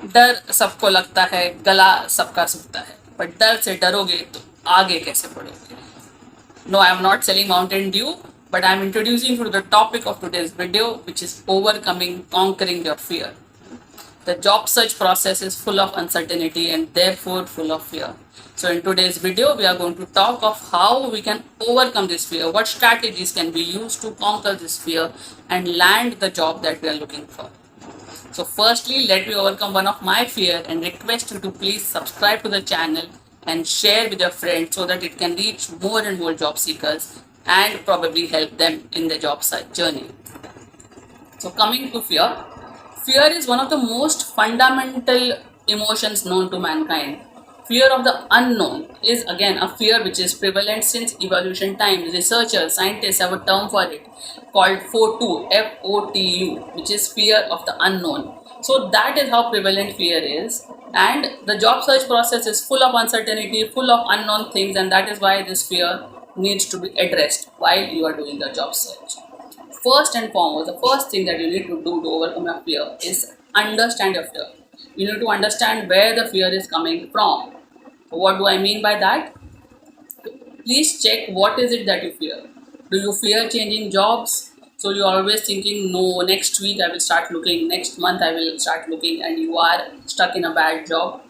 डर सबको लगता है, गला सबका सूखता है, पर डर से डरोगे तो आगे कैसे बढ़ोगे? No, I am not selling Mountain Dew, but I am introducing you to the topic of today's video, which is overcoming, conquering your fear. The job search process is full of uncertainty and therefore full of fear. So in today's video, we are going to talk of how we can overcome this fear, what strategies can be used to conquer this fear and land the job that we are looking for. So firstly, let me overcome one of my fear and request you to please subscribe to the channel and share with your friends so that it can reach more and more job seekers and probably help them in their job search journey. So coming to fear, fear is one of the most fundamental emotions known to mankind. Fear of the unknown is again a fear which is prevalent since evolution times. Researchers, scientists have a term for it called FOTU, FOTU, which is fear of the unknown. So that is how prevalent fear is. And the job search process is full of uncertainty, full of unknown things, and that is why this fear needs to be addressed while you are doing the job search. First and foremost, the first thing that you need to do to overcome your fear is understand your fear. You need to understand where the fear is coming from. What do I mean by that? Please check what is it that you fear. Do you fear changing jobs? So you're always thinking, no, next week I will start looking, next month I will start looking, and you are stuck in a bad job.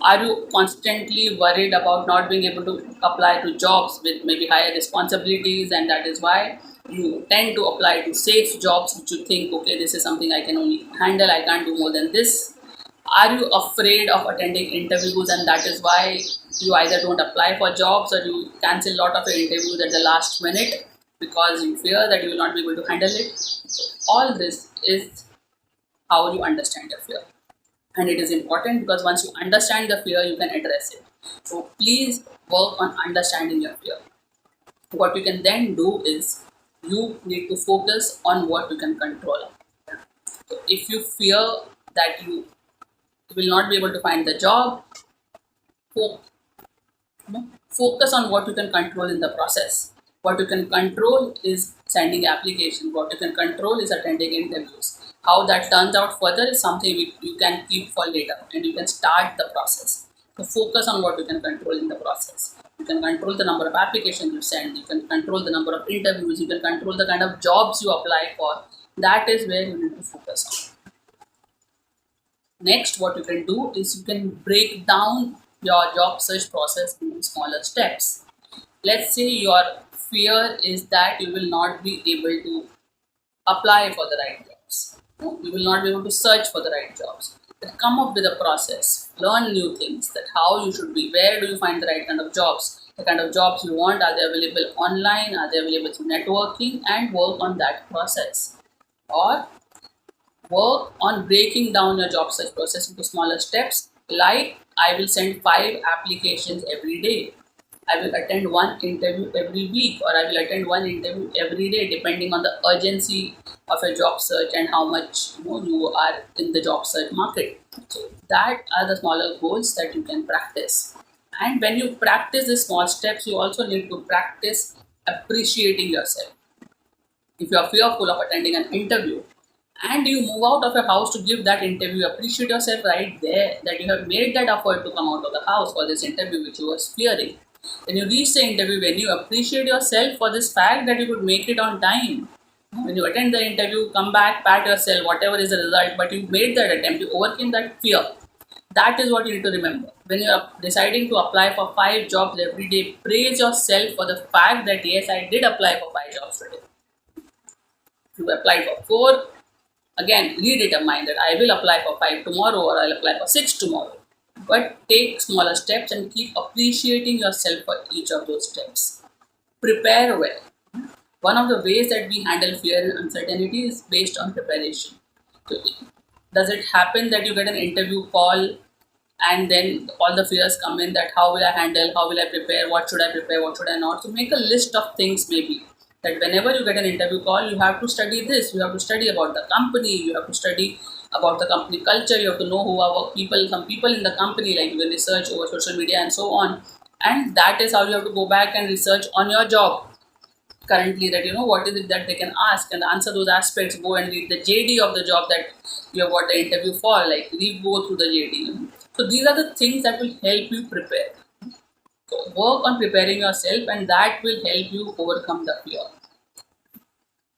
Are you constantly worried about not being able to apply to jobs with maybe higher responsibilities, and that is why you tend to apply to safe jobs which you think, okay, this is something I can only handle, I can't do more than this? Are you afraid of attending interviews, and that is why you either don't apply for jobs or you cancel a lot of your interviews at the last minute because you fear that you will not be able to handle it? So all this is how you understand your fear, and it is important because once you understand the fear you can address it. So please work on understanding your fear. What you can then do is you need to focus on what you can control. So if you fear that you will not be able to find the job, fo- focus on what you can control in the process. What you can control is sending applications. What you can control is attending interviews. How that turns out further is something you can keep for later, and you can start the process. So focus on what you can control in the process. You can control the number of applications you send. You can control the number of interviews. You can control the kind of jobs you apply for. That is where you need to focus on. Next, what you can do is you can break down your job search process into smaller steps. Let's say your fear is that you will not be able to apply for the right jobs. You will not be able to search for the right jobs. Then come up with a process, learn new things, that how you should be, where do you find the right kind of jobs, the kind of jobs you want, are they available online, are they available through networking, and work on that process. Or work on breaking down your job search process into smaller steps, like I will send 5 applications every day. I will attend one interview every week, or I will attend one interview every day, depending on the urgency of a job search and how much you are in the job search market. So that are the smaller goals that you can practice. And when you practice the small steps, you also need to practice appreciating yourself. If you are fearful of attending an interview and you move out of your house to give that interview, appreciate yourself right there that you have made that effort to come out of the house for this interview which you were fearing. When you reach the interview, when you appreciate yourself for this fact that you could make it on time, when you attend the interview, come back, pat yourself, whatever is the result, but you made that attempt, you overcame that fear. That is what you need to remember. When you are deciding to apply for 5 jobs every day, praise yourself for the fact that yes, I did apply for 5 jobs today. If you applied for 4, again redetermine that I will apply for 5 tomorrow or I'll apply for 6 tomorrow. But take smaller steps and keep appreciating yourself for each of those steps. Prepare well. One of the ways that we handle fear and uncertainty is based on preparation. So, does it happen that you get an interview call and then all the fears come in that how will I handle, how will I prepare, what should I prepare, what should I not? So make a list of things maybe that whenever you get an interview call, you have to study this, you have to study about the company, you have to study about the company culture, you have to know who are people, some people in the company, like you can research over social media and so on. And that is how you have to go back and research on your job. currently, that what is it that they can ask and answer those aspects. Go and read the JD of the job that you have got the interview for, like go through the JD. So these are the things that will help you prepare. So work on preparing yourself, and that will help you overcome the fear.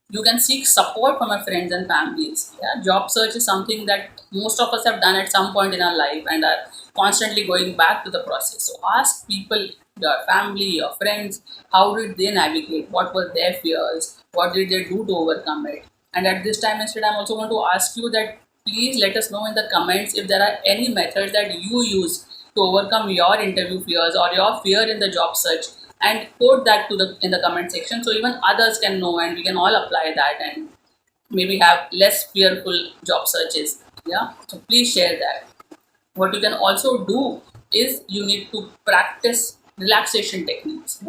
You can seek support from your friends and families. Yeah, job search is something that most of us have done at some point in our life and are constantly going back to the process. So ask people, your family, your friends, how did they navigate? What were their fears? What did they do to overcome it? And at this time, instead, I'm also going to ask you that please let us know in the comments if there are any methods that you use to overcome your interview fears or your fear in the job search, and quote that to the in the comment section so even others can know and we can all apply that and maybe have less fearful job searches. Yeah, so please share that. What you can also do is you need to practice relaxation techniques.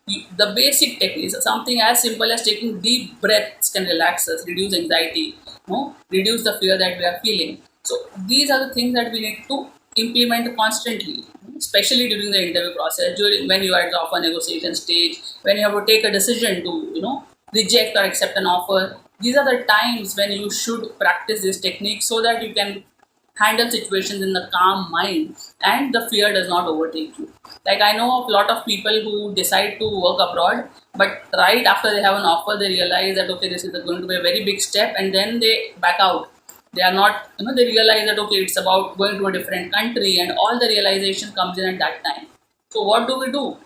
The basic techniques, something as simple as taking deep breaths can relax us, reduce anxiety, reduce the fear that we are feeling. So these are the things that we need to implement constantly, especially during the interview process, during when you are at the offer negotiation stage, when you have to take a decision to reject or accept an offer. These are the times when you should practice this technique so that you can handle situations in the calm mind and the fear does not overtake you. Like I know of a lot of people who decide to work abroad, but right after they have an offer, they realize that okay, this is going to be a very big step, and then they back out. They are not, they realize that okay, it's about going to a different country, and all the realization comes in at that time. So what do we do?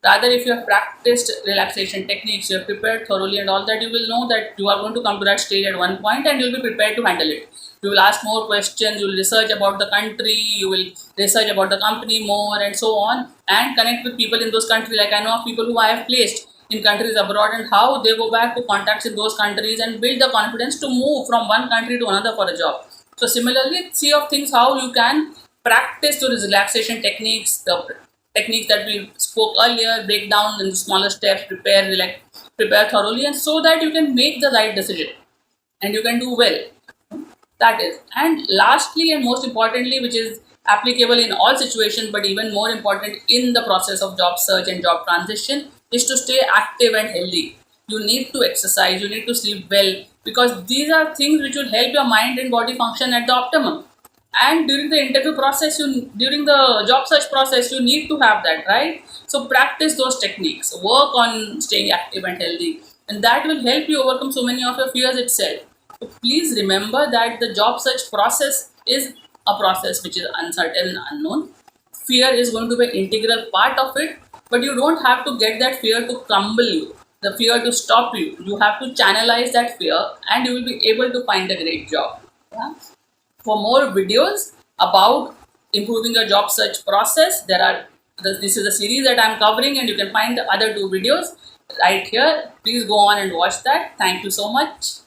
Rather, if you have practiced relaxation techniques, you have prepared thoroughly and all that, you will know that you are going to come to that stage at one point and you will be prepared to handle it. You will ask more questions, you will research about the country, you will research about the company more and so on, and connect with people in those countries. Like I know of people who I have placed in countries abroad and how they go back to contacts in those countries and build the confidence to move from one country to another for a job. So similarly, see of things how you can practice those relaxation techniques, the techniques that we spoke earlier, break down in smaller steps, prepare thoroughly, and so that you can make the right decision and you can do well. That is. And lastly and most importantly, which is applicable in all situations, but even more important in the process of job search and job transition, is to stay active and healthy. You need to exercise, you need to sleep well, because these are things which will help your mind and body function at the optimum. And during the interview process, during the job search process, you need to have that, right? So practice those techniques, work on staying active and healthy, and that will help you overcome so many of your fears itself. So please remember that the job search process is a process which is uncertain and unknown. Fear is going to be an integral part of it, but you don't have to get that fear to crumble you, the fear to stop you. You have to channelize that fear and you will be able to find a great job. Yeah? For more videos about improving your job search process, this is a series that I'm covering, and you can find the other two videos right here. Please go on and watch that. Thank you so much.